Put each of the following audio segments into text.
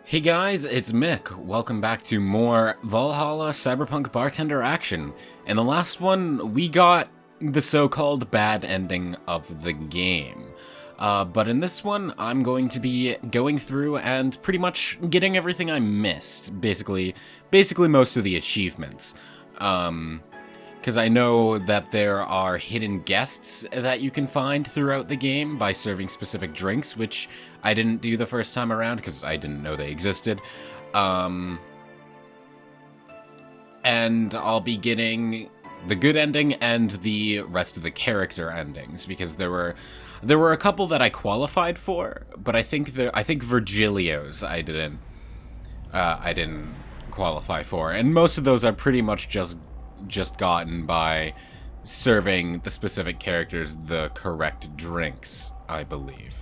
Hey guys, it's Mick. Welcome back to more Valhalla Cyberpunk Bartender action. In the last one, we got the so-called bad ending of the game. But in this one, I'm going to be going through and pretty much getting everything I missed. Basically most of the achievements. Because I know that there are hidden guests that you can find throughout the game by serving specific drinks, which I didn't do the first time around because I didn't know they existed. And I'll be getting the good ending and the rest of the character endings because there were a couple that I qualified for, but I think Virgilio's I didn't qualify for, and most of those are pretty much just gotten by serving the specific characters the correct drinks, I believe.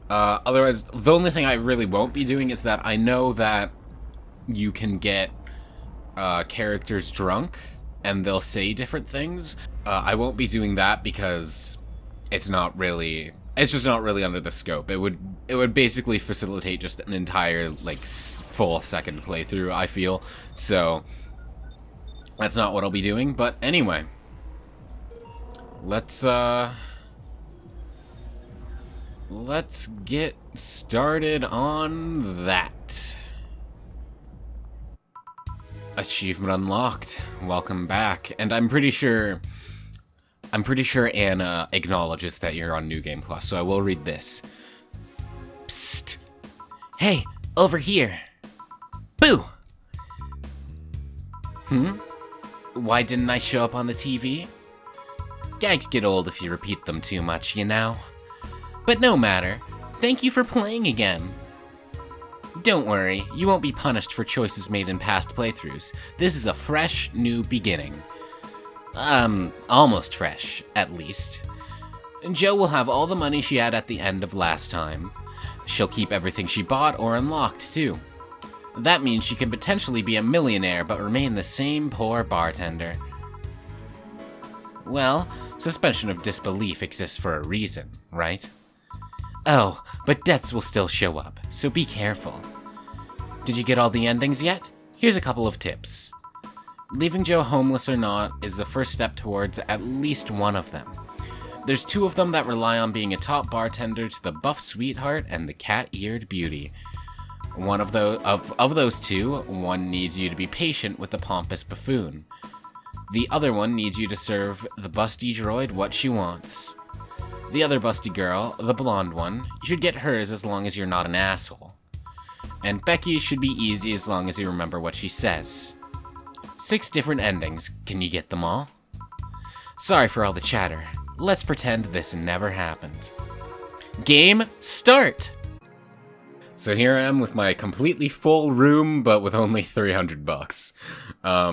Otherwise, the only thing I really won't be doing is that I know that you can get characters drunk and they'll say different things. I won't be doing that because it's just not really under the scope. It would basically facilitate just an entire full second playthrough, I feel. So that's not what I'll be doing, but anyway. Let's get started on that. Achievement unlocked. Welcome back. And I'm pretty sure Anna acknowledges that you're on New Game Plus, so I will read this. Psst. Hey, over here. Boo! Why didn't I show up on the TV? Gags get old if you repeat them too much, you know? But no matter. Thank you for playing again. Don't worry, you won't be punished for choices made in past playthroughs. This is a fresh, new beginning. Almost fresh, at least. Jo will have all the money she had at the end of last time. She'll keep everything she bought or unlocked, too. That means she can potentially be a millionaire but remain the same poor bartender. Well, suspension of disbelief exists for a reason, right? Oh, but debts will still show up, so be careful. Did you get all the endings yet? Here's a couple of tips. Leaving Jo homeless or not is the first step towards at least one of them. There's two of them that rely on being a top bartender to the buff sweetheart and the cat-eared beauty. One of those two, one needs you to be patient with the pompous buffoon. The other one needs you to serve the busty droid what she wants. The other busty girl, the blonde one, you should get hers as long as you're not an asshole. And Becky should be easy as long as you remember what she says. 6 different endings. Can you get them all? Sorry for all the chatter. Let's pretend this never happened. Game start! So here I am with my completely full room, but with only $300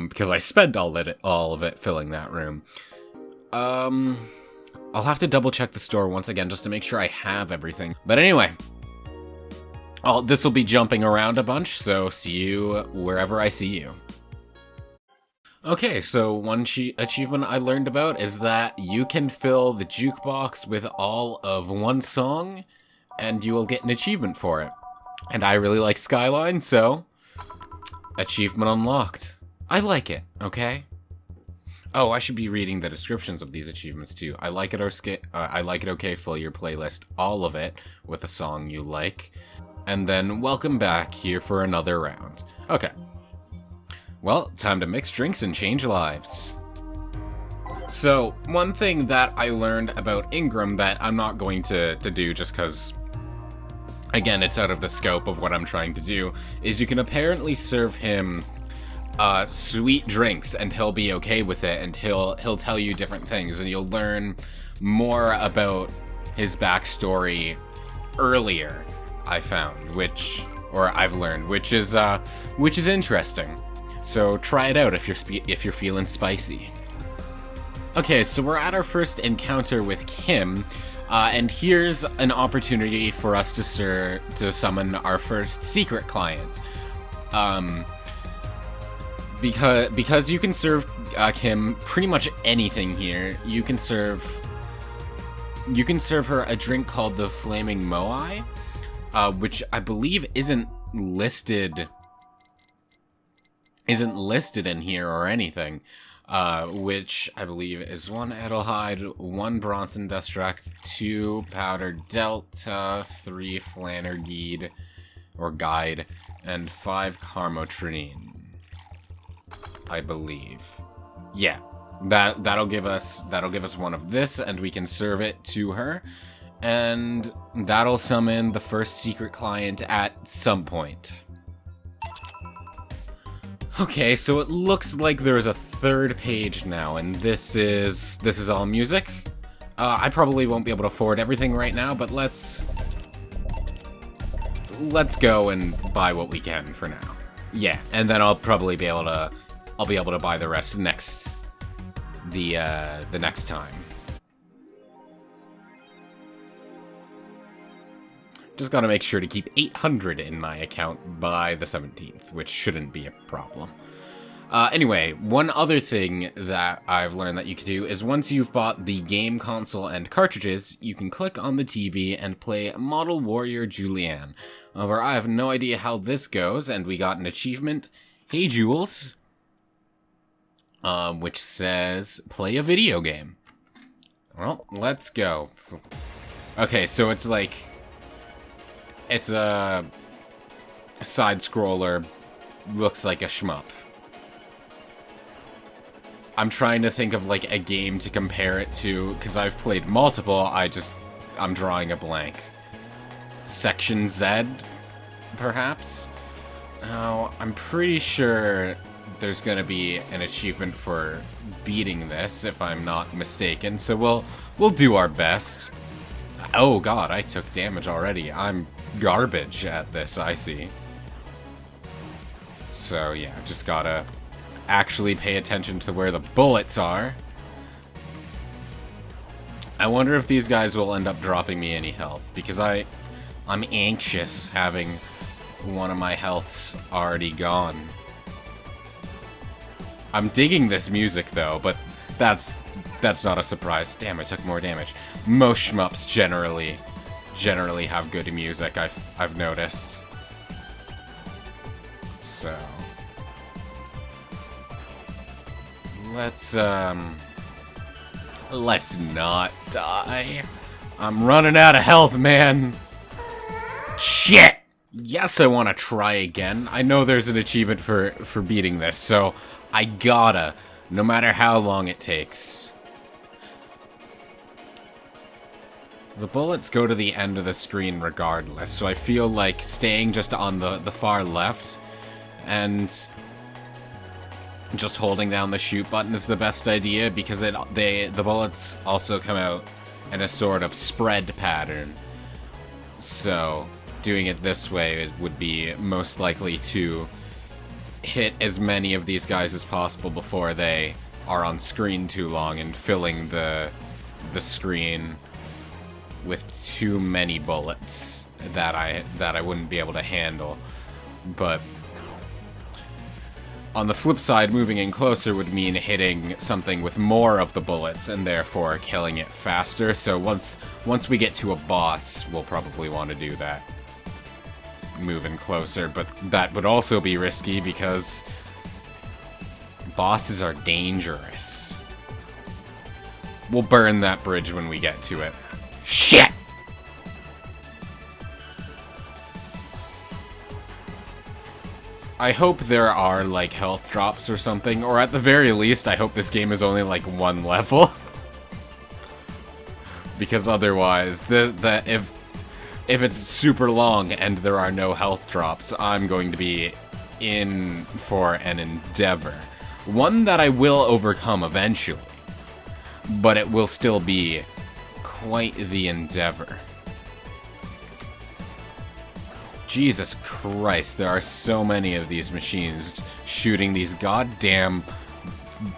because I spent all of it filling that room. I'll have to double check the store once again just to make sure I have everything. But anyway, this will be jumping around a bunch, so see you wherever I see you. Okay, so one achievement I learned about is that you can fill the jukebox with all of one song, and you will get an achievement for it. And I really like Skyline, so achievement unlocked. I like it, okay? Oh, I should be reading the descriptions of these achievements too. I like it okay, fill your playlist, all of it, with a song you like. And then welcome back here for another round. Okay. Well, time to mix drinks and change lives. So, one thing that I learned about Ingram that I'm not going to do just because, again, it's out of the scope of what I'm trying to do, is you can apparently serve him sweet drinks and he'll be okay with it, and he'll tell you different things, and you'll learn more about his backstory earlier, I've learned, which is interesting. So try it out if you're feeling spicy. Okay, so we're at our first encounter with Kim, and here's an opportunity for us to summon our first secret client. Because you can serve Kim pretty much anything here. You can serve her a drink called the Flaming Moai, which I believe isn't listed in here or anything, which I believe is 1 Edelhide, 1 Bronson Dustrak, 2 Powder Delta, 3 Flannergeed, or Guide, and 5 Carmotrinine, I believe. Yeah, that'll give us 1 of this, and we can serve it to her, and that'll summon the first secret client at some point. Okay, so it looks like there's a 3rd page now, and this is all music. I probably won't be able to afford everything right now, but let's go and buy what we can for now. Yeah, and then I'll probably be able to buy the rest the next time. Just gotta make sure to keep 800 in my account by the 17th, which shouldn't be a problem. Anyway, one other thing that I've learned that you can do is once you've bought the game console and cartridges, you can click on the TV and play Model Warrior Julianne. However, I have no idea how this goes, and we got an achievement, Hey Jules, which says, play a video game. Well, let's go. Okay, so it's like... It's a side-scroller, looks like a shmup. I'm trying to think of, like, a game to compare it to, because I've played multiple, I'm drawing a blank. Section Z, perhaps? Now, I'm pretty sure there's gonna be an achievement for beating this, if I'm not mistaken, so we'll do our best. Oh god, I took damage already. I'm garbage at this, I see. So yeah, just gotta actually pay attention to where the bullets are. I wonder if these guys will end up dropping me any health, because I'm anxious having one of my healths already gone. I'm digging this music though, but that's not a surprise. Damn, I took more damage. Most shmups generally have good music, I've noticed. So let's not die. I'm running out of health, man. Shit! Yes, I want to try again. I know there's an achievement for beating this, so I gotta, no matter how long it takes. The bullets go to the end of the screen regardless, so I feel like staying just on the far left and just holding down the shoot button is the best idea, because the bullets also come out in a sort of spread pattern. So doing it this way would be most likely to hit as many of these guys as possible before they are on screen too long and filling the screen with too many bullets that I wouldn't be able to handle. But on the flip side, moving in closer would mean hitting something with more of the bullets and therefore killing it faster. So once we get to a boss, we'll probably want to do that. Moving closer, but that would also be risky because bosses are dangerous. We'll burn that bridge when we get to it. Shit! I hope there are, like, health drops or something, or at the very least, I hope this game is only, like, 1 level. Because otherwise, if it's super long and there are no health drops, I'm going to be in for an endeavor. One that I will overcome eventually, but it will still be quite the endeavor. Jesus Christ, there are so many of these machines shooting these goddamn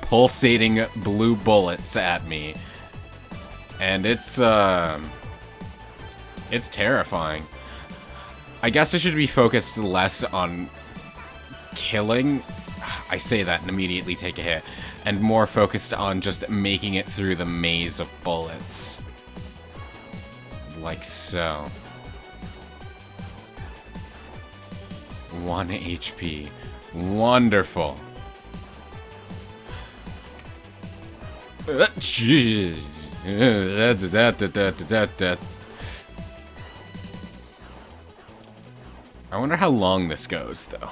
pulsating blue bullets at me. And it's terrifying. I guess I should be focused less on killing, I say that and immediately take a hit, and more focused on just making it through the maze of bullets. Like so. 1 HP. Wonderful. I wonder how long this goes, though.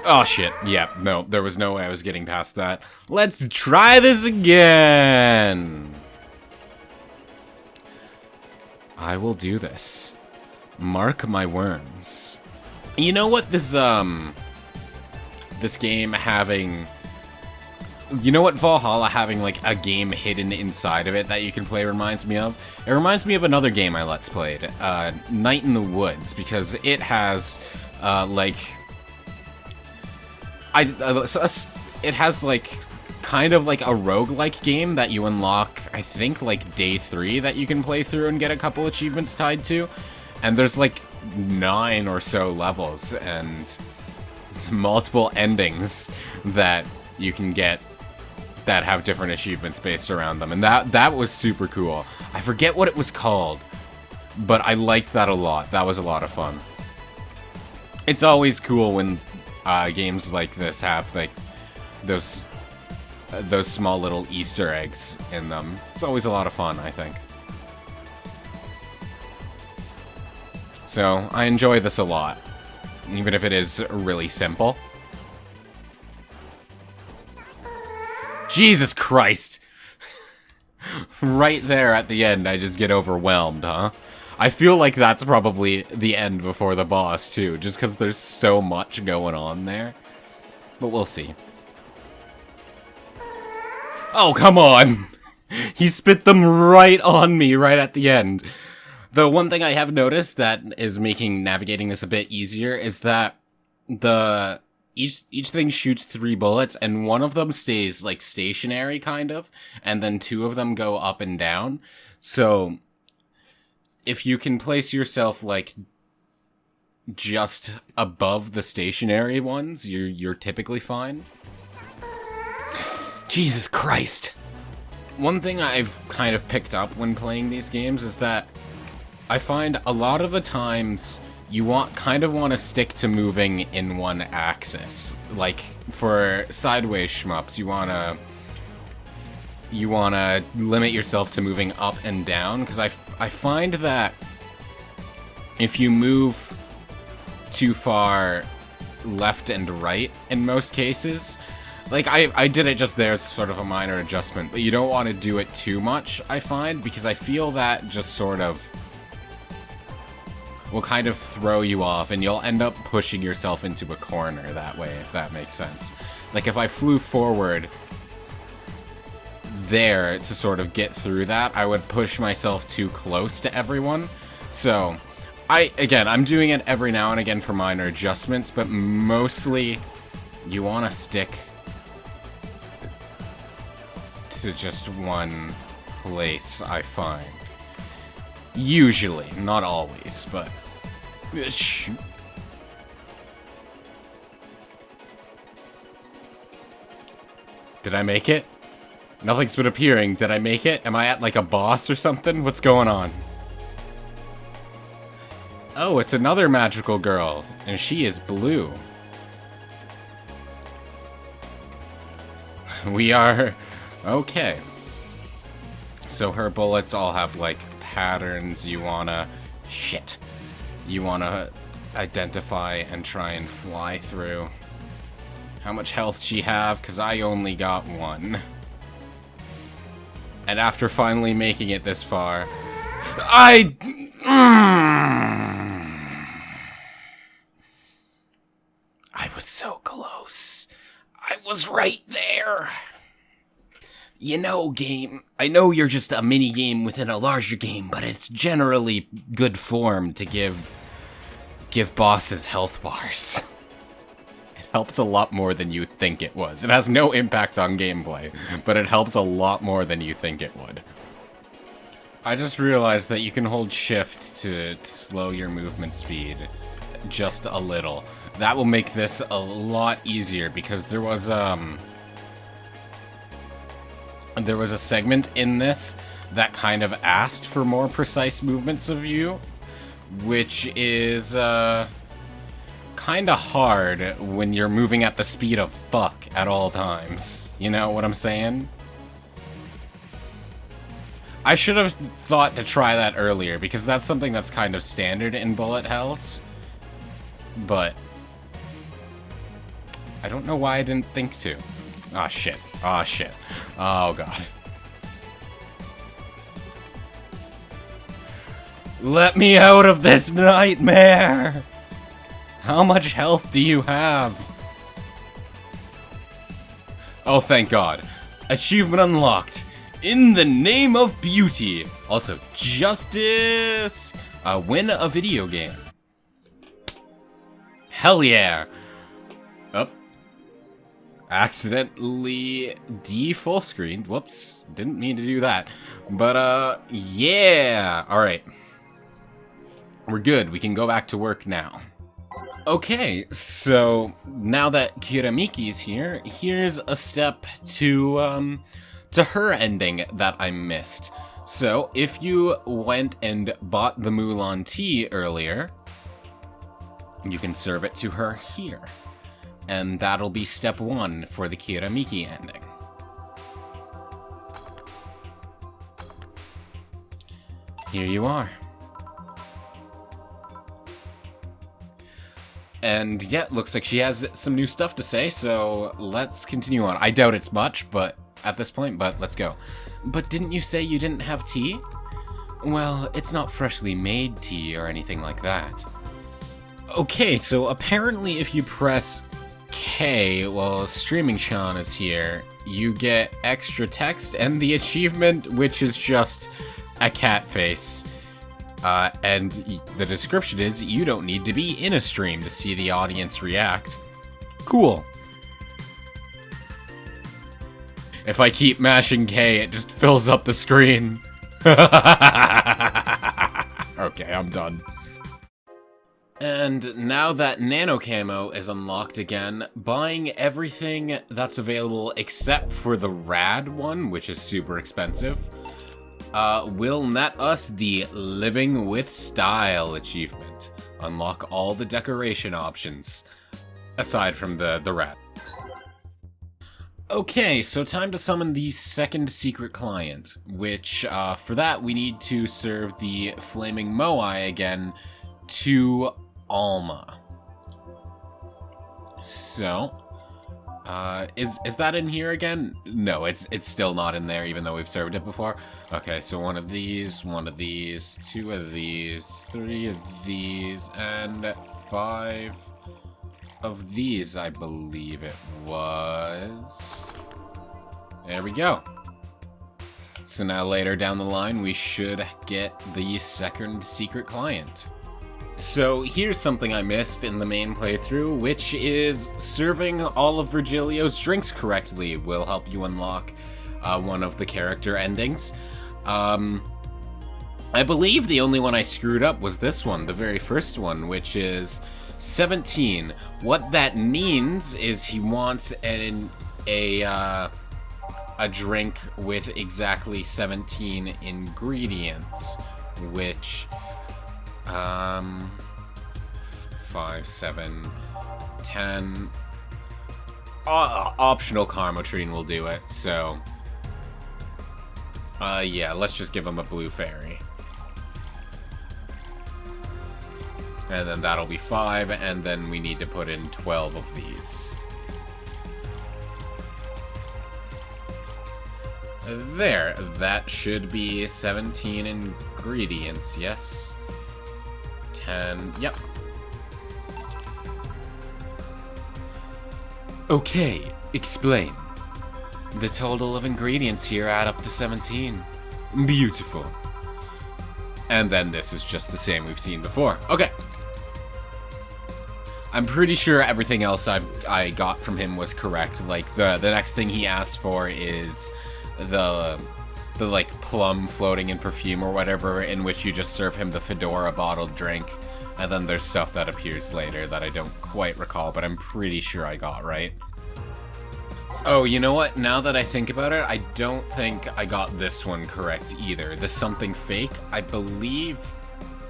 Oh, shit. Yeah, no, there was no way I was getting past that. Let's try this again! I will do this. Mark my words. You know what this game having... You know what Valhalla having, like, a game hidden inside of it that you can play reminds me of? It reminds me of another game I Let's Played, Night in the Woods, because it has, like... it has, like, kind of like a roguelike game that you unlock, I think, like, day 3 that you can play through and get a couple achievements tied to. And there's, like, 9 or so levels and multiple endings that you can get that have different achievements based around them. And that was super cool. I forget what it was called, but I liked that a lot. That was a lot of fun. It's always cool when games like this have, like, those small little Easter eggs in them. It's always a lot of fun, I think. So, I enjoy this a lot, even if it is really simple. Jesus Christ! Right there at the end, I just get overwhelmed, huh? I feel like that's probably the end before the boss, too, just because there's so much going on there. But we'll see. Oh, come on! He spit them right on me right at the end. The one thing I have noticed that is making navigating this a bit easier is that each thing shoots 3 bullets, and one of them stays, like, stationary, kind of, and then 2 of them go up and down. So, if you can place yourself, like, just above the stationary ones, you're typically fine. Jesus Christ! One thing I've kind of picked up when playing these games is that I find a lot of the times you kind of want to stick to moving in one axis. Like, for sideways shmups, you wanna limit yourself to moving up and down, because I find that if you move too far left and right in most cases, like, I did it just there as sort of a minor adjustment, but you don't want to do it too much, I find, because I feel that just sort of will kind of throw you off, and you'll end up pushing yourself into a corner that way, if that makes sense. Like, if I flew forward there to sort of get through that, I would push myself too close to everyone. So, I'm doing it every now and again for minor adjustments, but mostly you want to stick to just one place, I find. Usually, not always, but... Shoot. Did I make it? Nothing's been appearing. Did I make it? Am I at, like, a boss or something? What's going on? Oh, it's another magical girl, and she is blue. We are... Okay. So her bullets all have, like, patterns you wanna... Shit. You wanna identify and try and fly through. How much health she have? Because I only got 1. And after finally making it this far... I was so close. I was right there. You know, game, I know you're just a mini-game within a larger game, but it's generally good form to give bosses health bars. It helps a lot more than you think it was. It has no impact on gameplay, but it helps a lot more than you think it would. I just realized that you can hold shift to slow your movement speed just a little. That will make this a lot easier, because there was a segment in this that kind of asked for more precise movements of you, which is, kinda hard when you're moving at the speed of fuck at all times. You know what I'm saying? I should have thought to try that earlier, because that's something that's kind of standard in bullet hells. But I don't know why I didn't think to. Aw, shit. Aw, shit. Oh, God. Let me out of this nightmare! How much health do you have? Oh, thank God. Achievement unlocked. In the name of beauty. Also, justice. Win a video game. Hell yeah. Up. Accidentally full screen. Whoops. Didn't mean to do that. But, yeah. Alright. We're good. We can go back to work now. Okay, so now that Kiramiki's here, here's a step to her ending that I missed. So, if you went and bought the Mulan tea earlier, you can serve it to her here. And that'll be step 1 for the Kiramiki ending. Here you are. And yeah, looks like she has some new stuff to say, so let's continue on. I doubt it's much, but at this point, but let's go. But didn't you say you didn't have tea? Well, it's not freshly made tea or anything like that. Okay, so apparently if you press K while Streaming Chan is here, you get extra text and the achievement, which is just a cat face. And the description is, you don't need to be in a stream to see the audience react. Cool. If I keep mashing K, it just fills up the screen. Okay, I'm done. And now that Nano Camo is unlocked again, buying everything that's available except for the Rad one, which is super expensive, will net us the Living with Style achievement. Unlock all the decoration options, aside from the Rad. Okay, so time to summon the second secret client, which, for that, we need to serve the Flaming Moai again to Alma. So, is that in here again? No, it's still not in there, even though we've served it before. Okay, so one of these, 2 of these, 3 of these, and 5 of these, I believe it was. There we go. So now later down the line, we should get the second secret client. So here's something I missed in the main playthrough, which is serving all of Virgilio's drinks correctly will help you unlock one of the character endings. I believe the only one I screwed up was this one, the very first one, which is 17. What that means is he wants a drink with exactly 17 ingredients, which 5, 7, 10. Optional Karmotrine will do it, so yeah, let's just give him a blue fairy. And then that'll be 5, and then we need to put in 12 of these. There, that should be 17 ingredients, yes. 10, yep. Okay, explain. The total of ingredients here add up to 17. Beautiful. And then this is just the same we've seen before. Okay. I'm pretty sure everything else I got from him was correct. Like, the next thing he asked for is the like plum floating in perfume or whatever, in which you just serve him the Fedora bottled drink. And then there's stuff that appears later that I don't quite recall, but I'm pretty sure I got right. Oh, you know what? Now that I think about it, I don't think I got this one correct either. The something fake, I believe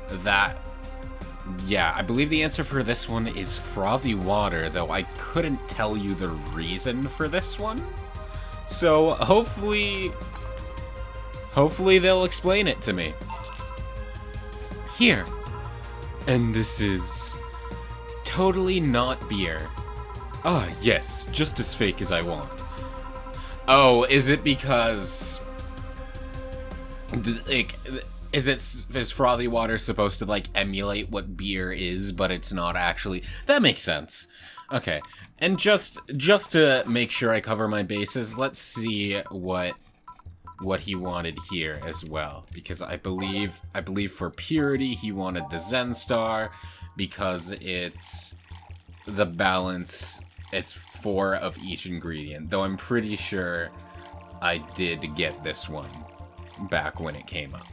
that Yeah, I believe the answer for this one is frothy water, though I couldn't tell you the reason for this one. So hopefully they'll explain it to me. Here. And this is totally not beer. Ah, yes, just as fake as I want. Oh, is it because like is frothy water supposed to like emulate what beer is, but it's not actually? That makes sense. Okay. And just to make sure I cover my bases, let's see what he wanted here as well, because I believe for purity he wanted the Zen Star because it's the balance, it's 4 of each ingredient, though I'm pretty sure I did get this one back when it came up.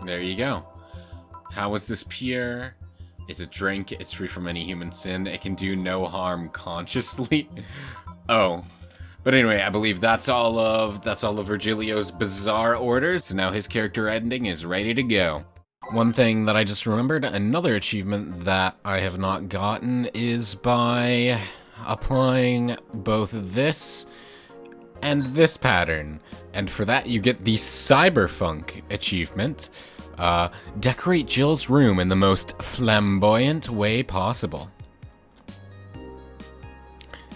There you go. How is this pure? It's a drink, it's free from any human sin, it can do no harm consciously. Oh. But anyway, I believe that's all of Virgilio's bizarre orders, so now his character ending is ready to go. One thing that I just remembered, another achievement that I have not gotten is by applying both this and this pattern. And for that you get the Cyberpunk achievement. Decorate Jill's room in the most flamboyant way possible.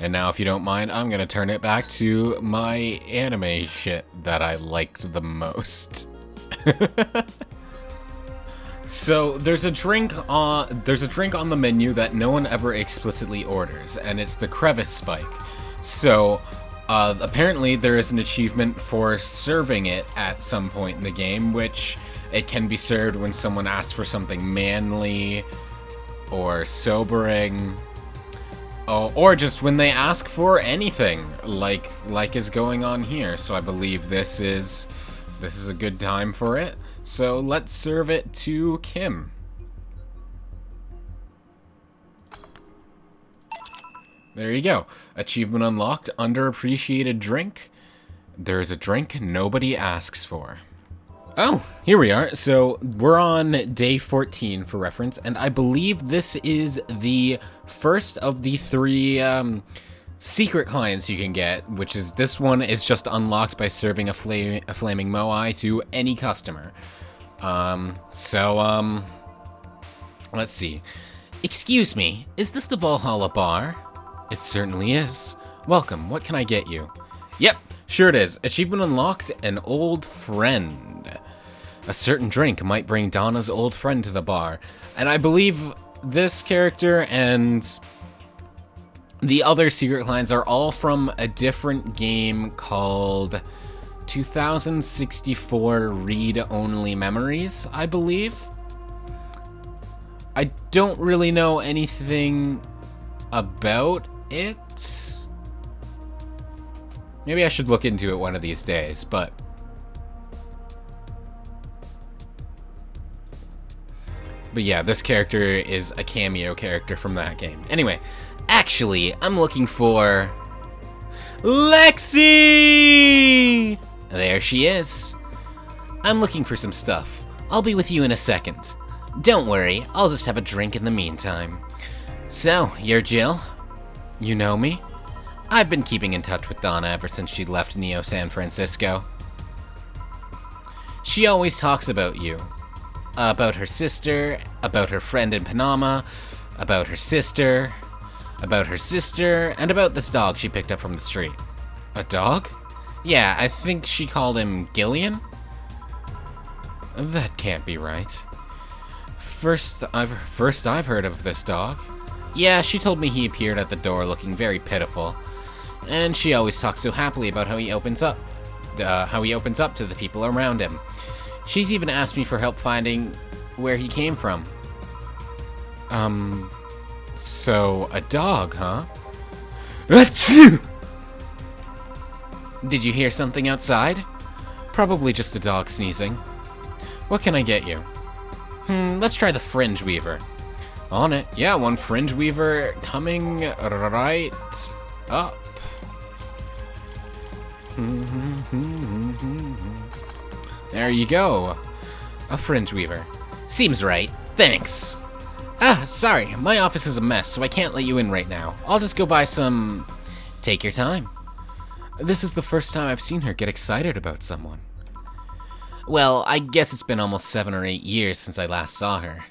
And now, if you don't mind, I'm gonna turn it back to my anime shit that I liked the most. So there's a drink on the menu that no one ever explicitly orders, and it's the crevice spike. So apparently there is an achievement for serving it at some point in the game, which it can be served when someone asks for something manly or sobering. Oh, or just when they ask for anything, like is going on here. So I believe this is a good time for it. So let's serve it to Kim. There you go. Achievement unlocked, underappreciated drink. There is a drink nobody asks for. Oh, here we are. So we're on day 14 for reference, and I believe this is the first of the 3 secret clients you can get, which is this one is just unlocked by serving a flaming moai to any customer. Let's see. Excuse me, is this the Valhalla bar? It certainly is. Welcome, what can I get you? Yep, sure it is. Achievement unlocked, an old friend. A certain drink might bring Donna's old friend to the bar. And I believe this character and the other secret clients are all from a different game called 2064 Read-Only Memories, I believe. I don't really know anything about it. Maybe I should look into it one of these days, but yeah, this character is a cameo character from that game. Anyway, actually, I'm looking for Lexi! There she is. I'm looking for some stuff. I'll be with you in a second. Don't worry, I'll just have a drink in the meantime. So, you're Jill? You know me? I've been keeping in touch with Donna ever since she left Neo San Francisco. She always talks about you. About her sister, about her friend in Panama, about her sister, and about this dog she picked up from the street. A dog? Yeah, I think she called him Gillian? That can't be right. First I've heard of this dog. Yeah, she told me he appeared at the door looking very pitiful. And she always talks so happily about how he opens up to the people around him. She's even asked me for help finding where he came from. So a dog, huh? Did you hear something outside? Probably just a dog sneezing. What can I get you? Let's try the Fringe Weaver. On it. Yeah, one Fringe Weaver coming right up. There you go. A fringe weaver. Seems right. Thanks. Sorry, my office is a mess, so I can't let you in right now. I'll just go buy some... Take your time. This is the first time I've seen her get excited about someone. Well, I guess it's been almost 7 or 8 years since I last saw her.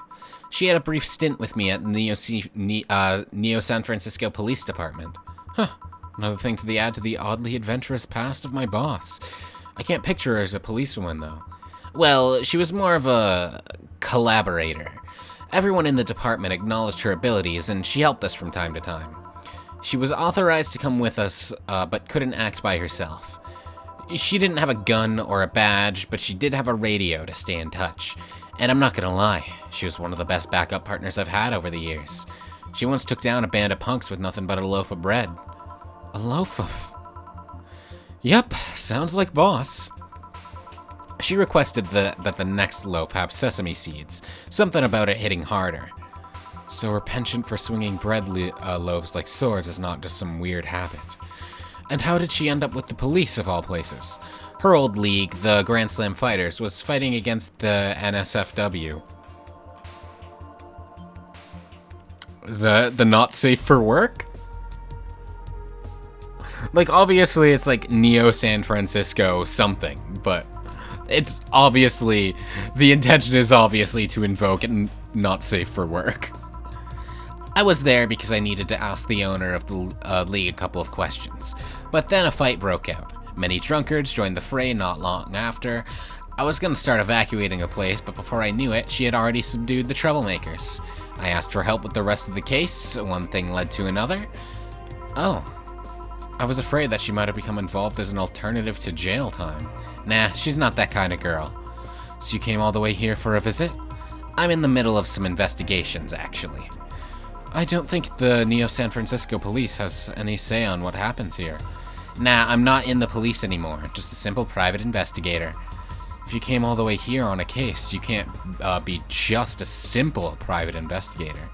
She had a brief stint with me at the Neo San Francisco Police Department. Huh, another thing to add to the oddly adventurous past of my boss. I can't picture her as a policewoman, though. Well, she was more of a collaborator. Everyone in the department acknowledged her abilities, and she helped us from time to time. She was authorized to come with us, but couldn't act by herself. She didn't have a gun or a badge, but she did have a radio to stay in touch. And I'm not gonna lie, she was one of the best backup partners I've had over the years. She once took down a band of punks with nothing but a loaf of bread. A loaf of... Yep, sounds like boss. She requested that the next loaf have sesame seeds, something about it hitting harder. So her penchant for swinging bread loaves like swords is not just some weird habit. And how did she end up with the police, of all places? Her old league, the Grand Slam Fighters, was fighting against the NSFW. The not safe for work? Like, obviously it's like Neo San Francisco something, but it's obviously, the intention is obviously to invoke and not safe for work. I was there because I needed to ask the owner of the league a couple of questions, but then a fight broke out. Many drunkards joined the fray not long after. I was gonna start evacuating the place, but before I knew it, she had already subdued the troublemakers. I asked for help with the rest of the case, one thing led to another. Oh, I was afraid that she might have become involved as an alternative to jail time. Nah, she's not that kind of girl. So you came all the way here for a visit? I'm in the middle of some investigations, actually. I don't think the Neo San Francisco police has any say on what happens here. Nah, I'm not in the police anymore, just a simple private investigator. If you came all the way here on a case, you can't be just a simple private investigator.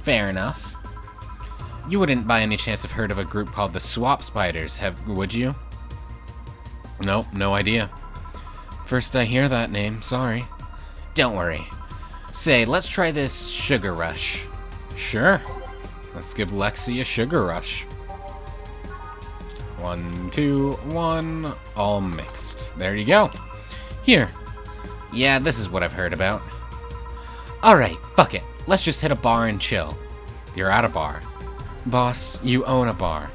Fair enough. You wouldn't by any chance have heard of a group called the Swap Spiders, would you? Nope, no idea. First I hear that name, sorry. Don't worry. Say, let's try this sugar rush. Sure. Let's give Lexi a sugar rush. 1, 2, 1, all mixed. There you go. Here. Yeah, this is what I've heard about. Alright, fuck it. Let's just hit a bar and chill. You're at a bar. Boss, you own a bar.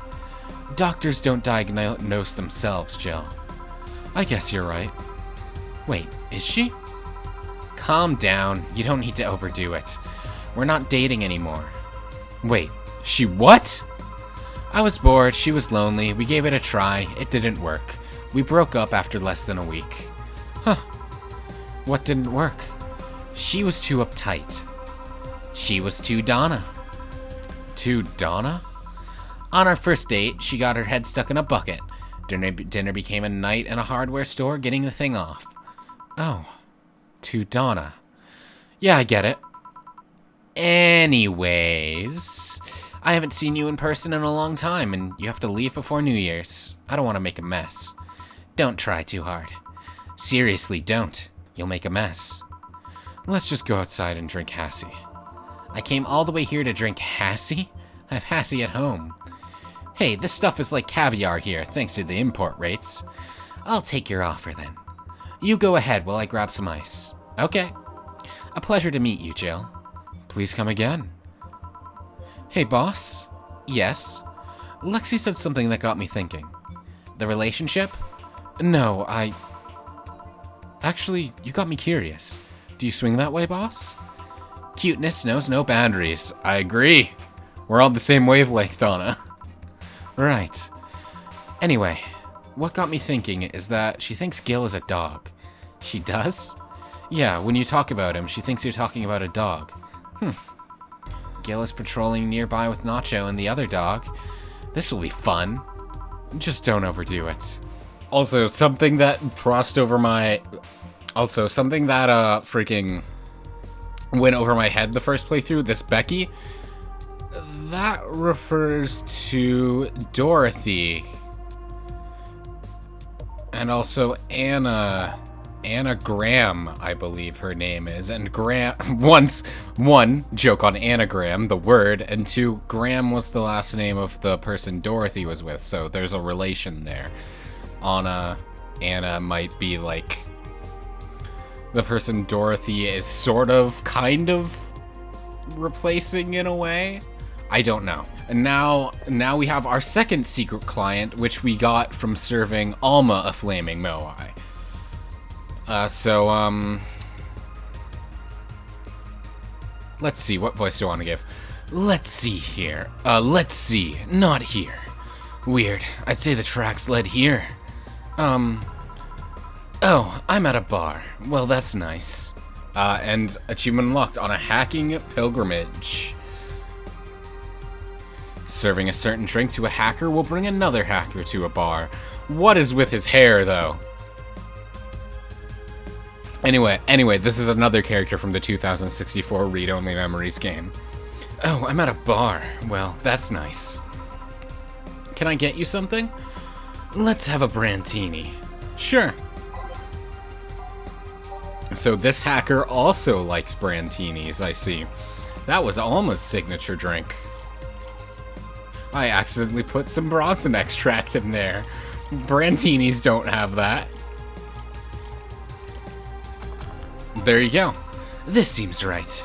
Doctors don't diagnose themselves, Jill. I guess you're right. Wait, is she? Calm down. You don't need to overdo it. We're not dating anymore. Wait, she what? I was bored, she was lonely, we gave it a try, it didn't work. We broke up after less than a week. Huh. What didn't work? She was too uptight. She was too Donna. Too Donna? On our first date, she got her head stuck in a bucket. Dinner became a night in a hardware store getting the thing off. Oh. Too Donna. Yeah, I get it. Anyways, I haven't seen you in person in a long time, and you have to leave before New Year's. I don't want to make a mess. Don't try too hard. Seriously, don't. You'll make a mess. Let's just go outside and drink Hassie. I came all the way here to drink Hassie? I have Hassie at home. Hey, this stuff is like caviar here, thanks to the import rates. I'll take your offer then. You go ahead while I grab some ice. Okay. A pleasure to meet you, Jill. Please come again. Hey, boss? Yes? Lexi said something that got me thinking. The relationship? No, Actually, you got me curious. Do you swing that way, boss? Cuteness knows no boundaries. I agree. We're on the same wavelength, Donna. Right. Anyway, what got me thinking is that she thinks Gil is a dog. She does? Yeah, when you talk about him, she thinks you're talking about a dog. Gil is patrolling nearby with Nacho and the other dog. This will be fun. Just don't overdo it. Also, something that crossed over my... Also, something that freaking went over my head the first playthrough, this Becky, that refers to Dorothy. And also Anna Anna Graham, I believe her name is. And Graham, one, joke on anagram, the word, and two, Graham was the last name of the person Dorothy was with, so there's a relation there. Anna might be like the person Dorothy is sort of, kind of replacing in a way. I don't know. And now we have our second secret client, which we got from serving Alma a flaming moai. Let's see, what voice do I want to give? Let's see here. Let's see, not here. Weird, I'd say the tracks led here. Oh, I'm at a bar. Well, that's nice. And achievement unlocked on a hacking pilgrimage. Serving a certain drink to a hacker will bring another hacker to a bar. What is with his hair, though? Anyway, this is another character from the 2064 Read-Only Memories game. Oh, I'm at a bar. Well, that's nice. Can I get you something? Let's have a Brantini. Sure. So this hacker also likes Brantinis, I see. That was Alma's signature drink. I accidentally put some Bronson extract in there. Brantinis don't have that. There you go. This seems right.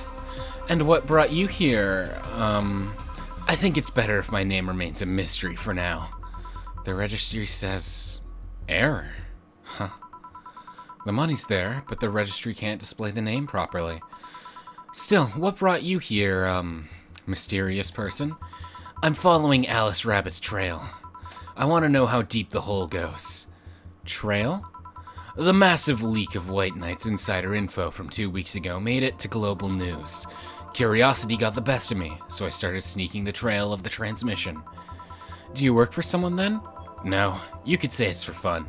And what brought you here? I think it's better if my name remains a mystery for now. The registry says error. Huh. The money's there, but the registry can't display the name properly. Still, what brought you here, mysterious person? I'm following Alice Rabbit's trail. I want to know how deep the hole goes. Trail? The massive leak of White Knight's insider info from 2 weeks ago made it to global news. Curiosity got the best of me, so I started sneaking the trail of the transmission. Do you work for someone then? No, you could say it's for fun.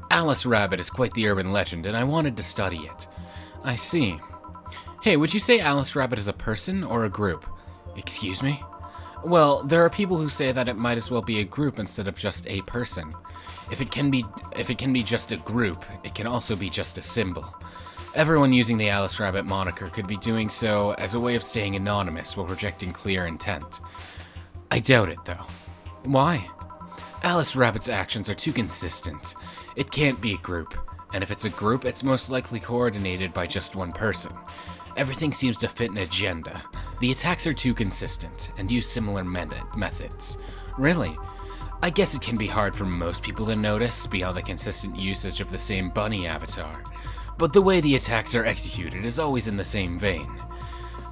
Alice Rabbit is quite the urban legend, and I wanted to study it. I see. Hey, would you say Alice Rabbit is a person or a group? Excuse me? Well, there are people who say that it might as well be a group instead of just a person. If it can be just a group, it can also be just a symbol. Everyone using the Alice Rabbit moniker could be doing so as a way of staying anonymous while projecting clear intent. I doubt it, though. Why? Alice Rabbit's actions are too consistent. It can't be a group, and if it's a group, it's most likely coordinated by just one person. Everything seems to fit an agenda. The attacks are too consistent, and use similar methods. Really? I guess it can be hard for most people to notice beyond the consistent usage of the same bunny avatar. But the way the attacks are executed is always in the same vein.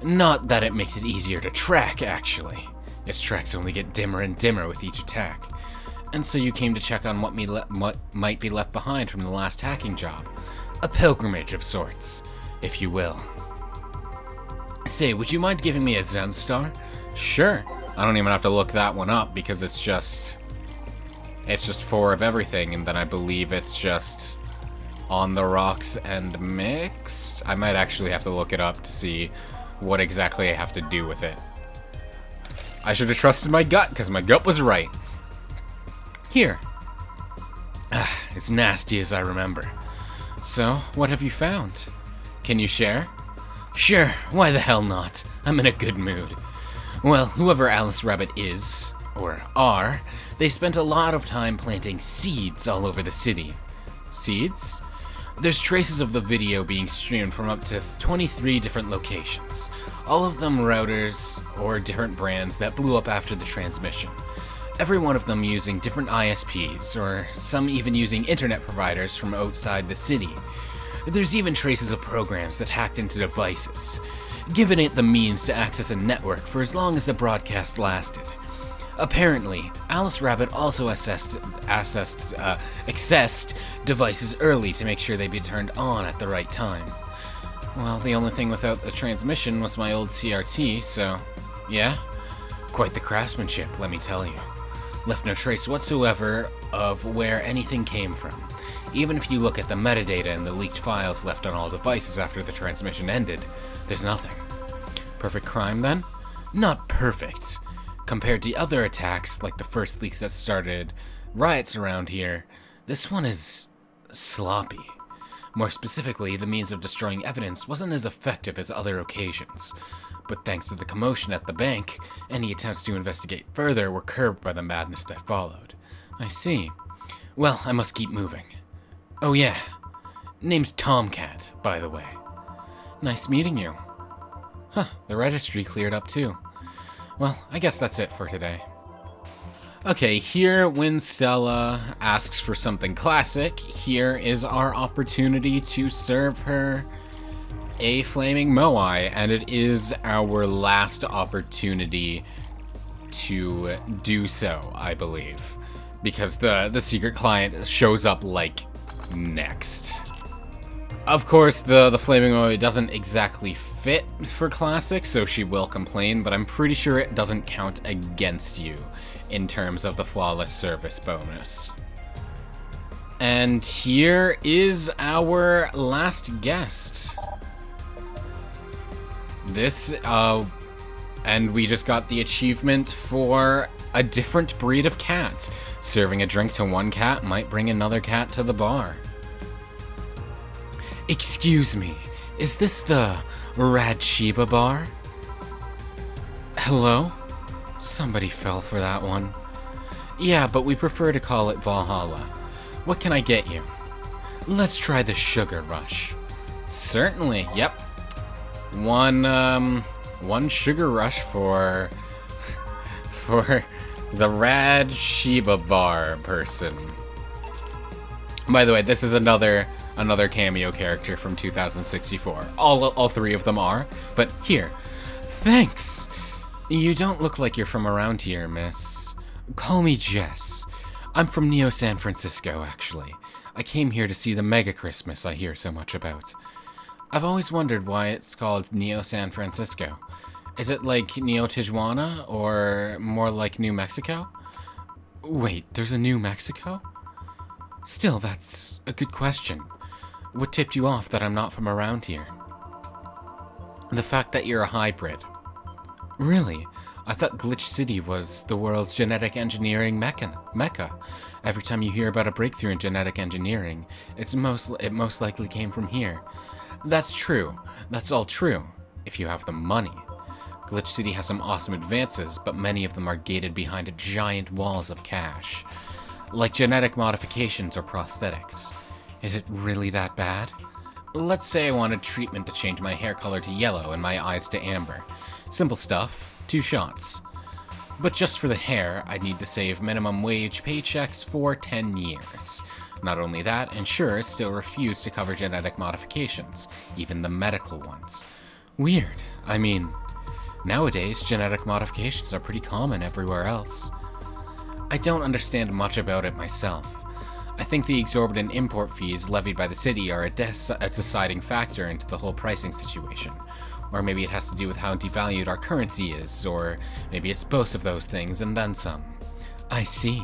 Not that it makes it easier to track, actually. Its tracks only get dimmer and dimmer with each attack. And so you came to check on what might be left behind from the last hacking job. A pilgrimage of sorts, if you will. Say, would you mind giving me a Zen star? Sure. I don't even have to look that one up because it's just 4 of everything, and then I believe it's just on the rocks and mixed. I might actually have to look it up to see what exactly I have to do with it. I should have trusted my gut, because my gut was right. Here. As nasty as I remember. So, what have you found? Can you share? Sure, why the hell not? I'm in a good mood. Well, whoever Alice Rabbit is, or are, they spent a lot of time planting seeds all over the city. Seeds? There's traces of the video being streamed from up to 23 different locations, all of them routers or different brands that blew up after the transmission. Every one of them using different ISPs, or some even using internet providers from outside the city. There's even traces of programs that hacked into devices, giving it the means to access a network for as long as the broadcast lasted. Apparently, Alice Rabbit also accessed devices early to make sure they'd be turned on at the right time. Well, the only thing without the transmission was my old CRT, so yeah, quite the craftsmanship, let me tell you. Left no trace whatsoever of where anything came from. Even if you look at the metadata and the leaked files left on all devices after the transmission ended, there's nothing. Perfect crime, then? Not perfect. Compared to other attacks, like the first leaks that started riots around here, this one is sloppy. More specifically, the means of destroying evidence wasn't as effective as other occasions. But thanks to the commotion at the bank, any attempts to investigate further were curbed by the madness that followed. I see. Well, I must keep moving. Oh yeah, name's Tomcat, by the way. Nice meeting you. Huh, the registry cleared up too. Well, I guess that's it for today. Okay, here when Stella asks for something classic, here is our opportunity to serve her a flaming moai, and it is our last opportunity to do so, I believe. Because the secret client shows up, like, next. Of course, the flaming moai doesn't exactly fit for classic, so she will complain, but I'm pretty sure it doesn't count against you in terms of the flawless service bonus. And here is our last guest. And we just got the achievement for a different breed of cat. Serving a drink to one cat might bring another cat to the bar. Excuse me, is this the Rad Sheba bar? Hello? Somebody fell for that one. Yeah, but we prefer to call it Valhalla. What can I get you? Let's try the Sugar Rush. Certainly, yep. One Sugar Rush for the Rad Sheba bar person. By the way, this is another cameo character from 2064. All three of them are, but here. Thanks! You don't look like you're from around here, miss. Call me Jess. I'm from Neo San Francisco, actually. I came here to see the Mega Christmas I hear so much about. I've always wondered why it's called Neo San Francisco. Is it like Neo Tijuana, or more like New Mexico? Wait, there's a New Mexico? Still, that's a good question. What tipped you off that I'm not from around here? The fact that you're a hybrid. Really? I thought Glitch City was the world's genetic engineering mecca. Every time you hear about a breakthrough in genetic engineering, it most likely came from here. That's true. That's all true, if you have the money. Glitch City has some awesome advances, but many of them are gated behind giant walls of cash. Like genetic modifications or prosthetics. Is it really that bad? Let's say I wanted treatment to change my hair color to yellow and my eyes to amber. Simple stuff, 2 shots. But just for the hair, I'd need to save minimum wage paychecks for 10 years. Not only that, insurers still refuse to cover genetic modifications, even the medical ones. Weird. I mean, nowadays, genetic modifications are pretty common everywhere else. I don't understand much about it myself. I think the exorbitant import fees levied by the city are a deciding factor into the whole pricing situation. Or maybe it has to do with how devalued our currency is, or maybe it's both of those things and then some. I see.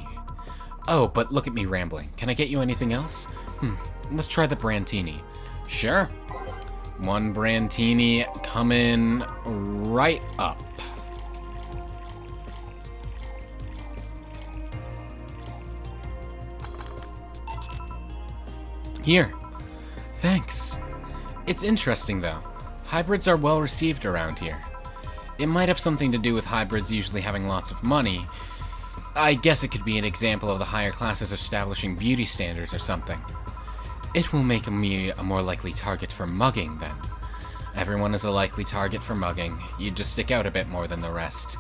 Oh, but look at me rambling. Can I get you anything else? Let's try the Brantini. Sure. 1 Brantini coming right up. Here. Thanks. It's interesting, though. Hybrids are well received around here. It might have something to do with hybrids usually having lots of money. I guess it could be an example of the higher classes establishing beauty standards or something. It will make me a more likely target for mugging, then. Everyone is a likely target for mugging. You just stick out a bit more than the rest.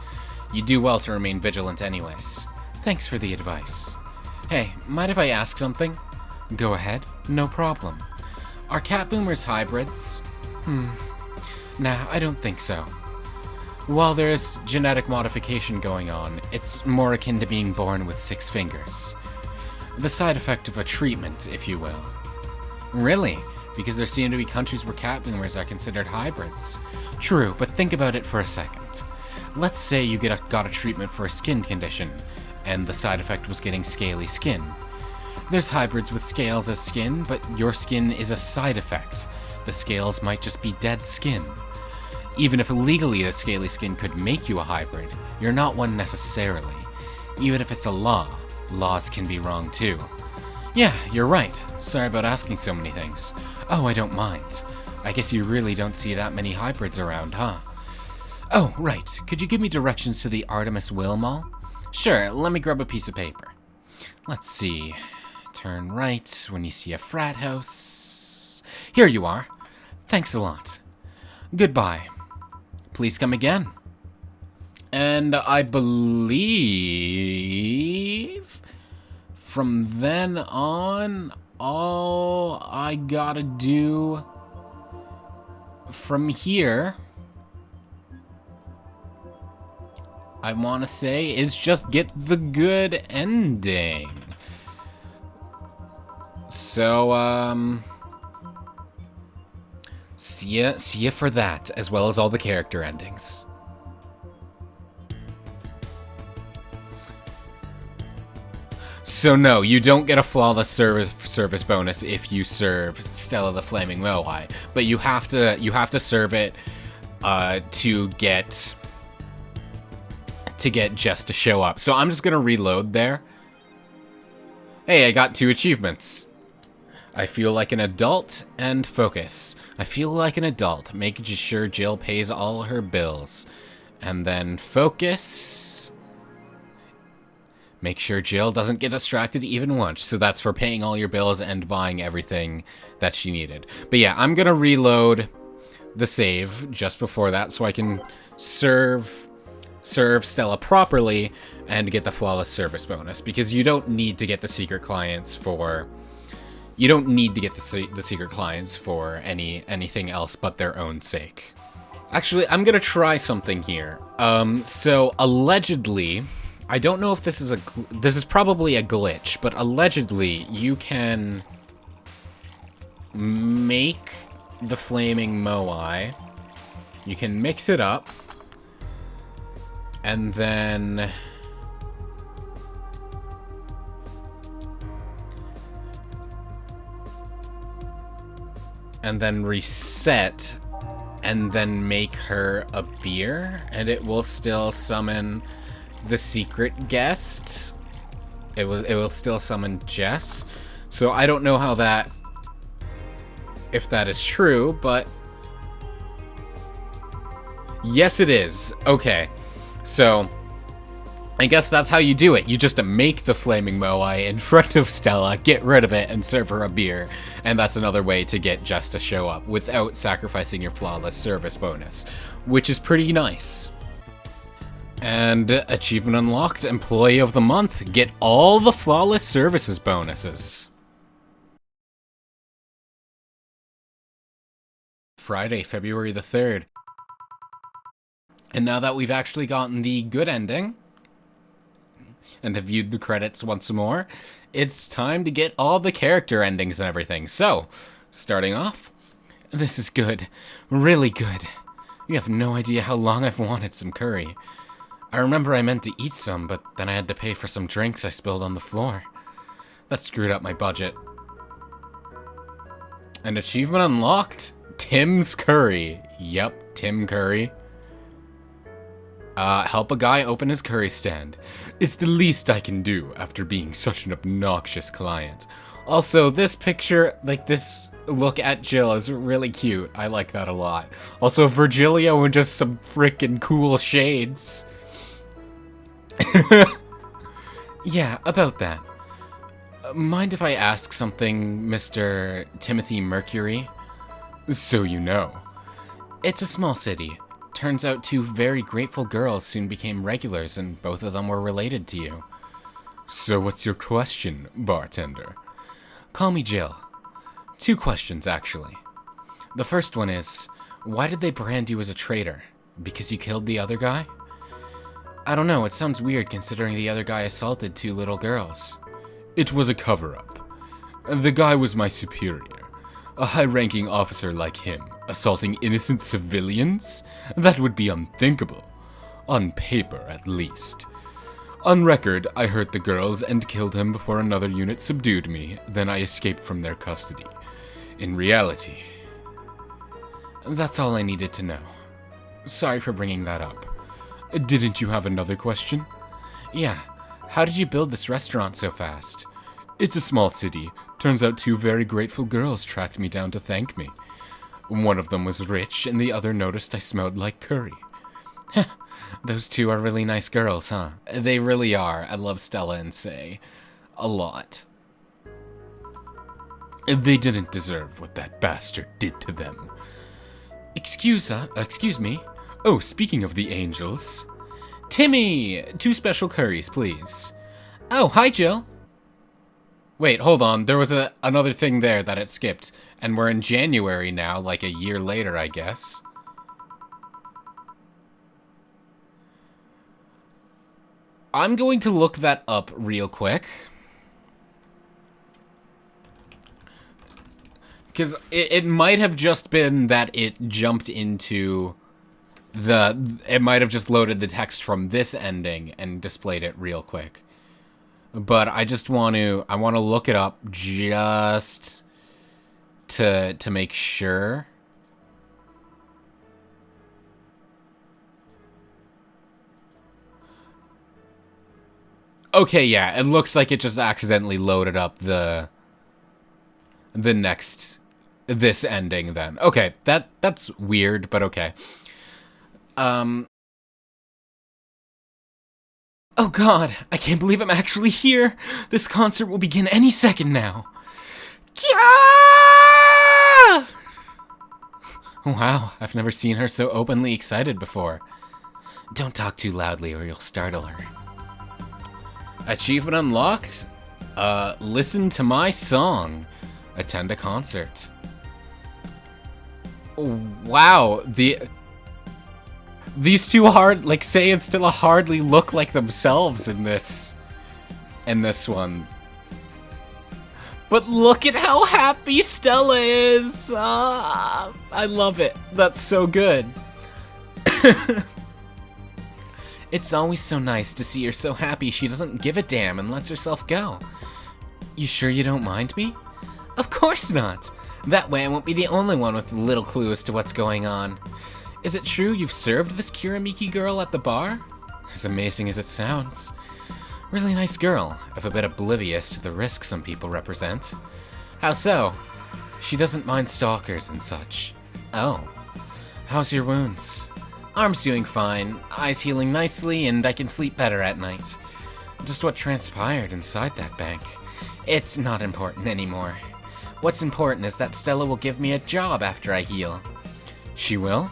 You do well to remain vigilant anyways. Thanks for the advice. Hey, mind if I ask something? Go ahead, no problem. Are cat boomers hybrids? Nah, I don't think so. While there is genetic modification going on, it's more akin to being born with 6 fingers. The side effect of a treatment, if you will. Really? Because there seem to be countries where cat boomers are considered hybrids. True, but think about it for a second. Let's say you got a treatment for a skin condition, and the side effect was getting scaly skin. There's hybrids with scales as skin, but your skin is a side effect. The scales might just be dead skin. Even if illegally the scaly skin could make you a hybrid, you're not one necessarily. Even if it's a law, laws can be wrong too. Yeah, you're right. Sorry about asking so many things. Oh, I don't mind. I guess you really don't see that many hybrids around, huh? Oh, right. Could you give me directions to the Artemis Will Mall? Sure, let me grab a piece of paper. Let's see. Turn right when you see a frat house. Here you are. Thanks a lot. Goodbye. Please come again. And I believe from then on, all I gotta do from here, I want to say, is just get the good ending. So, see ya for that, as well as all the character endings. So no, you don't get a flawless service bonus if you serve Stella the Flaming Moai, but you have to serve it to get Jess to show up. So I'm just gonna reload there. Hey, I got 2 achievements. I feel like an adult and focus. I feel like an adult, making sure Jill pays all her bills. And then focus. Make sure Jill doesn't get distracted even once. So that's for paying all your bills and buying everything that she needed. But yeah, I'm gonna reload the save just before that so I can serve Stella properly and get the flawless service bonus, because you don't need to get the secret clients for anything else but their own sake. Actually, I'm gonna try something here. So allegedly, I don't know if this is probably a glitch, but allegedly you can make the Flaming Moai. You can mix it up, and then reset, and then make her a beer, and it will still summon the secret guest. It will still summon Jess. So I don't know how if that is true, but yes, it is. Okay, so I guess that's how you do it. You just make the Flaming Moai in front of Stella, get rid of it, and serve her a beer. And that's another way to get Jess to show up without sacrificing your flawless service bonus, which is pretty nice. And achievement unlocked, Employee of the Month. Get all the flawless services bonuses. Friday, February the 3rd. And now that we've actually gotten the good ending, and have viewed the credits once more, it's time to get all the character endings and everything. So, starting off, this is good. Really good. You have no idea how long I've wanted some curry. I remember I meant to eat some, but then I had to pay for some drinks I spilled on the floor. That screwed up my budget. An achievement unlocked? Tim's Curry. Yep, Tim Curry. Help a guy open his curry stand. It's the least I can do after being such an obnoxious client. Also, this picture, like this look at Jill is really cute. I like that a lot. Also, Virgilio and just some freaking cool shades. Yeah, about that. Mind if I ask something, Mr. Timothy Mercury? So you know. It's a small city. Turns out 2 very grateful girls soon became regulars, and both of them were related to you. So what's your question, bartender? Call me Jill. 2 questions, actually. The first one is, why did they brand you as a traitor? Because you killed the other guy? I don't know, it sounds weird considering the other guy assaulted 2 little girls. It was a cover-up. The guy was my superior. A high-ranking officer like him, assaulting innocent civilians? That would be unthinkable. On paper, at least. On record, I hurt the girls and killed him before another unit subdued me, then I escaped from their custody. In reality, that's all I needed to know. Sorry for bringing that up. Didn't you have another question? Yeah, how did you build this restaurant so fast? It's a small city. Turns out two very grateful girls tracked me down to thank me. One of them was rich, and the other noticed I smelled like curry. Those two are really nice girls, huh? They really are. I love Stella and Say a lot. They didn't deserve what that bastard did to them. Excuse me. Oh, speaking of the angels. Timmy! 2 special curries, please. Oh, hi, Jill. Wait, hold on. There was another thing there that it skipped. And we're in January now, like a year later, I guess. I'm going to look that up real quick. Because it might have just been that it jumped into it might have just loaded the text from this ending and displayed it real quick. But I just want to look it up just to make sure. Okay, yeah, it looks like it just accidentally loaded up the this ending then. Okay, that's weird, but okay. Oh god, I can't believe I'm actually here. This concert will begin any second now. Wow, I've never seen her so openly excited before. Don't talk too loudly or you'll startle her. Achievement unlocked? Listen to my song. Attend a concert. Wow, these two Say and Stella hardly look like themselves in this one. But look at how happy Stella is. I love it. That's so good. It's always so nice to see her so happy she doesn't give a damn and lets herself go. You sure you don't mind me? Of course not. That way I won't be the only one with a little clue as to what's going on. Is it true you've served this Kiramiki girl at the bar? As amazing as it sounds. Really nice girl, if a bit oblivious to the risk some people represent. How so? She doesn't mind stalkers and such. Oh. How's your wounds? Arm's doing fine, eyes healing nicely, and I can sleep better at night. Just what transpired inside that bank. It's not important anymore. What's important is that Stella will give me a job after I heal. She will?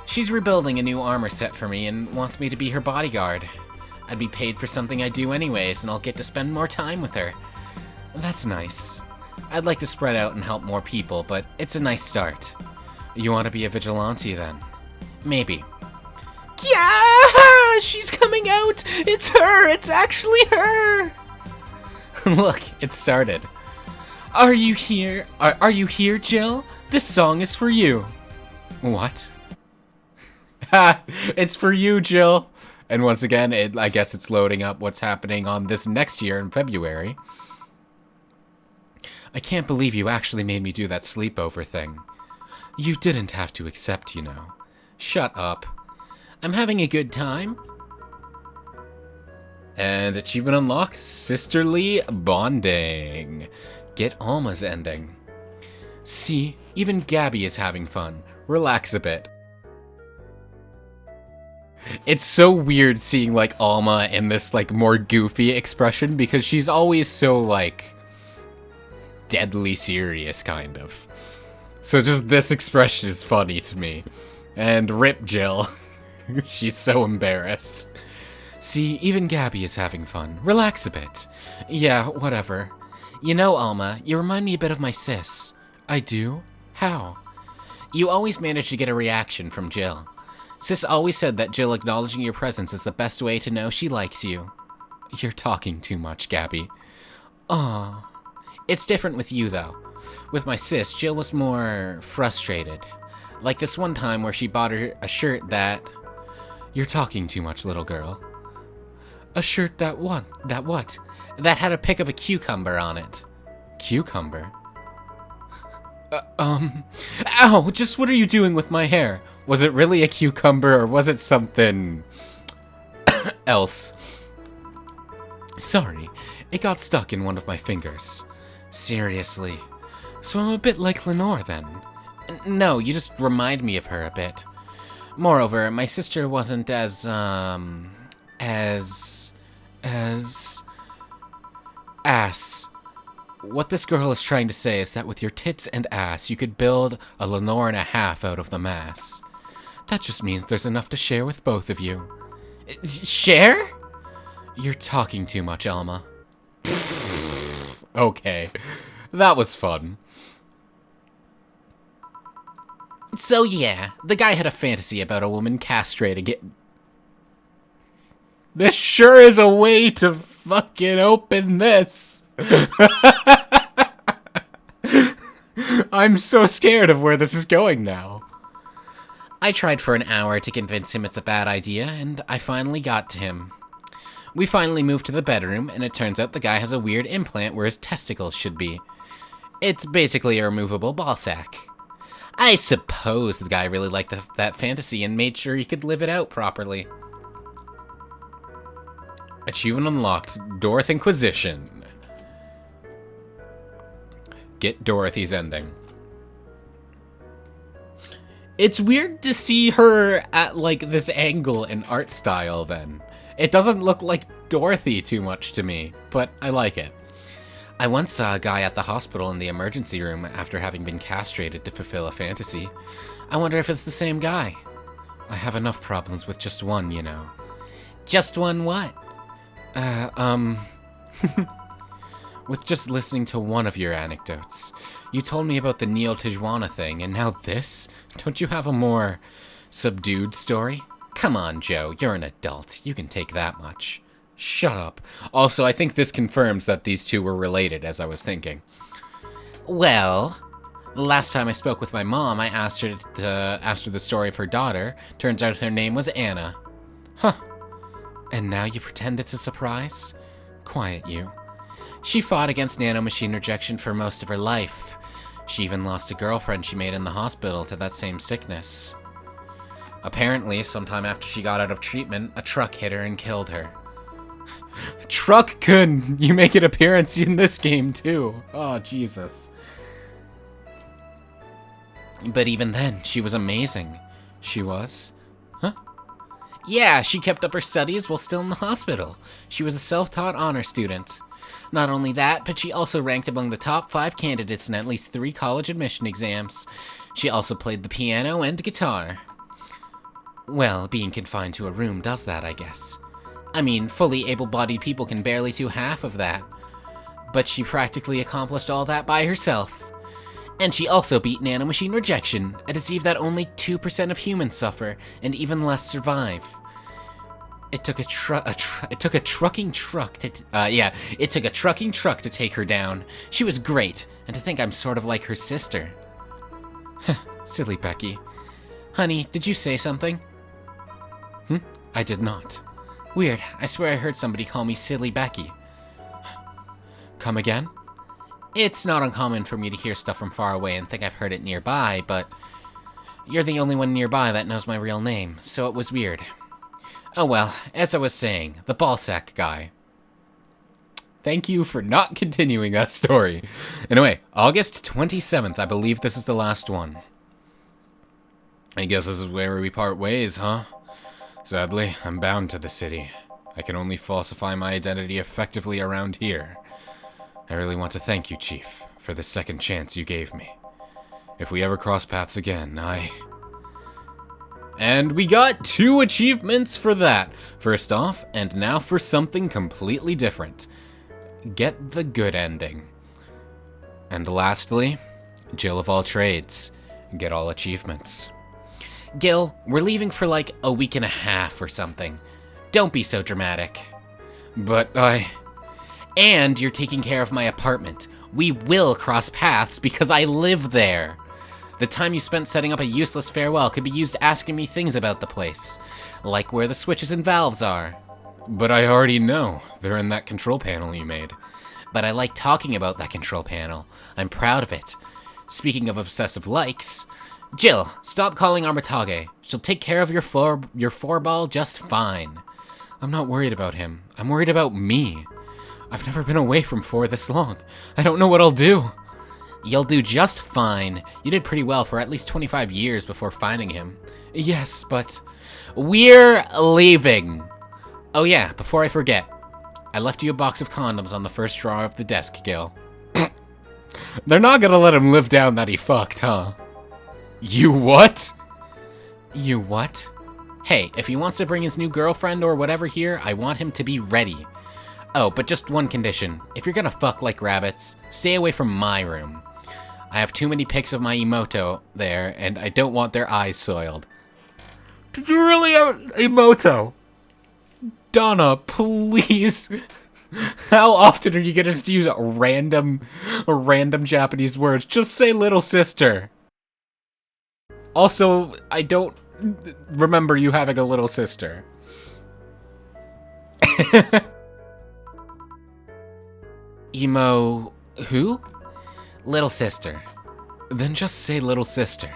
She's rebuilding a new armor set for me and wants me to be her bodyguard. I'd be paid for something I do anyways, and I'll get to spend more time with her. That's nice. I'd like to spread out and help more people, but it's a nice start. You want to be a vigilante then? Maybe. Yeah! She's coming out! It's her! It's actually her! Look, it started. Are you here? Are you here, Jill? This song is for you. What? Ha! It's for you, Jill. And once again, I guess it's loading up what's happening on this next year in February. I can't believe you actually made me do that sleepover thing. You didn't have to accept, you know. Shut up. I'm having a good time. And achievement unlocked, sisterly bonding. Get Alma's ending. See, even Gabby is having fun. Relax a bit. It's so weird seeing Alma in this more goofy expression because she's always so deadly serious kind of. So just this expression is funny to me. And rip Jill. She's so embarrassed. See, even Gabby is having fun. Relax a bit. Yeah, whatever. You know, Alma, you remind me a bit of my sis. I do? How? You always manage to get a reaction from Jill. Sis always said that Jill acknowledging your presence is the best way to know she likes you. You're talking too much, Gabby. Aw. It's different with you, though. With my sis, Jill was more frustrated. Like this one time where she bought her a shirt that... You're talking too much, little girl. A shirt that what? That what? That had a pic of a cucumber on it. Cucumber? Ow! Just what are you doing with my hair? Was it really a cucumber or was it something... else? Sorry. It got stuck in one of my fingers. Seriously. So I'm a bit like Lenore, then? No, you just remind me of her a bit. Moreover, my sister wasn't as ass. What this girl is trying to say is that with your tits and ass, you could build a Lenore and a half out of the mass. That just means there's enough to share with both of you. Share? You're talking too much, Alma. Okay, that was fun. So yeah, the guy had a fantasy about a woman castrating it. This sure is a way to fucking open this. I'm so scared of where this is going now. I tried for an hour to convince him it's a bad idea, and I finally got to him. We finally moved to the bedroom, and it turns out the guy has a weird implant where his testicles should be. It's basically a removable ball sack. I suppose the guy really liked that fantasy and made sure he could live it out properly. Achievement unlocked, Dorothy Inquisition. Get Dorothy's ending. It's weird to see her at, like, this angle and art style, then. It doesn't look like Dorothy too much to me, but I like it. I once saw a guy at the hospital in the emergency room after having been castrated to fulfill a fantasy. I wonder if it's the same guy. I have enough problems with just one, you know. Just one what? With just listening to one of your anecdotes. You told me about the Neo Tijuana thing, and now this? Don't you have a more subdued story? Come on, Joe, you're an adult. You can take that much. Shut up. Also, I think this confirms that these two were related, as I was thinking. Well, the last time I spoke with my mom, I asked her the story of her daughter. Turns out her name was Anna. Huh. And now you pretend it's a surprise? Quiet, you. She fought against nanomachine rejection for most of her life. She even lost a girlfriend she made in the hospital to that same sickness. Apparently, sometime after she got out of treatment, a truck hit her and killed her. Truck could you make an appearance in this game too? Oh, Jesus. But even then, she was amazing. She was? Huh? Yeah, she kept up her studies while still in the hospital. She was a self-taught honor student. Not only that, but she also ranked among the top 5 candidates in at least 3 college admission exams. She also played the piano and guitar. Well, being confined to a room does that, I guess. I mean, fully able-bodied people can barely do half of that. But she practically accomplished all that by herself. And she also beat nanomachine rejection, a disease that only 2% of humans suffer, and even less survive. It took a trucking truck to take her down. She was great, and I think I'm sort of like her sister. Silly Becky. Honey, did you say something? I did not. Weird, I swear I heard somebody call me Silly Becky. Come again? It's not uncommon for me to hear stuff from far away and think I've heard it nearby, but you're the only one nearby that knows my real name, so it was weird. Oh well, as I was saying, the ballsack guy. Thank you for not continuing that story. Anyway, August 27th, I believe this is the last one. I guess this is where we part ways, huh? Sadly, I'm bound to the city. I can only falsify my identity effectively around here. I really want to thank you, Chief, for the second chance you gave me. If we ever cross paths again, And we got 2 achievements for that. First off, and now for something completely different. Get the good ending. And lastly, Jill of all trades. Get all achievements. Gil, we're leaving for like a week and a half or something. Don't be so dramatic. But And you're taking care of my apartment. We will cross paths because I live there. The time you spent setting up a useless farewell could be used asking me things about the place. Like where the switches and valves are. But I already know. They're in that control panel you made. But I like talking about that control panel. I'm proud of it. Speaking of obsessive likes... Jill, stop calling Armitage. She'll take care of your four ball just fine. I'm not worried about him. I'm worried about me. I've never been away from 4 this long. I don't know what I'll do. You'll do just fine. You did pretty well for at least 25 years before finding him. Yes, but... We're leaving. Oh yeah, before I forget. I left you a box of condoms on the first drawer of the desk, Gil. They're not gonna let him live down that he fucked, huh? You what? You what? Hey, if he wants to bring his new girlfriend or whatever here, I want him to be ready. Oh, but just one condition. If you're gonna fuck like rabbits, stay away from my room. I have too many pics of my Emoto there, and I don't want their eyes soiled. Did you really have Emoto? Donna, please. How often are you gonna just use random Japanese words? Just say little sister. Also, I don't remember you having a little sister. Emo... who? Little sister. Then just say little sister.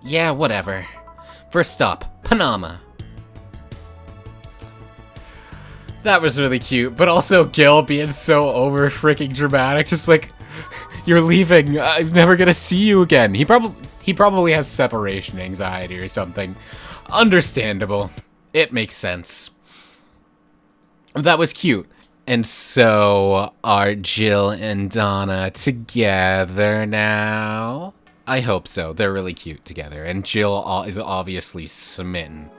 Yeah, whatever. First stop, Panama. That was really cute, but also Gil being so over freaking dramatic, just like, you're leaving, I'm never gonna see you again. He probably has separation anxiety or something. Understandable. It makes sense. That was cute. And so, are Jill and Donna together now? I hope so. They're really cute together, and Jill is obviously smitten.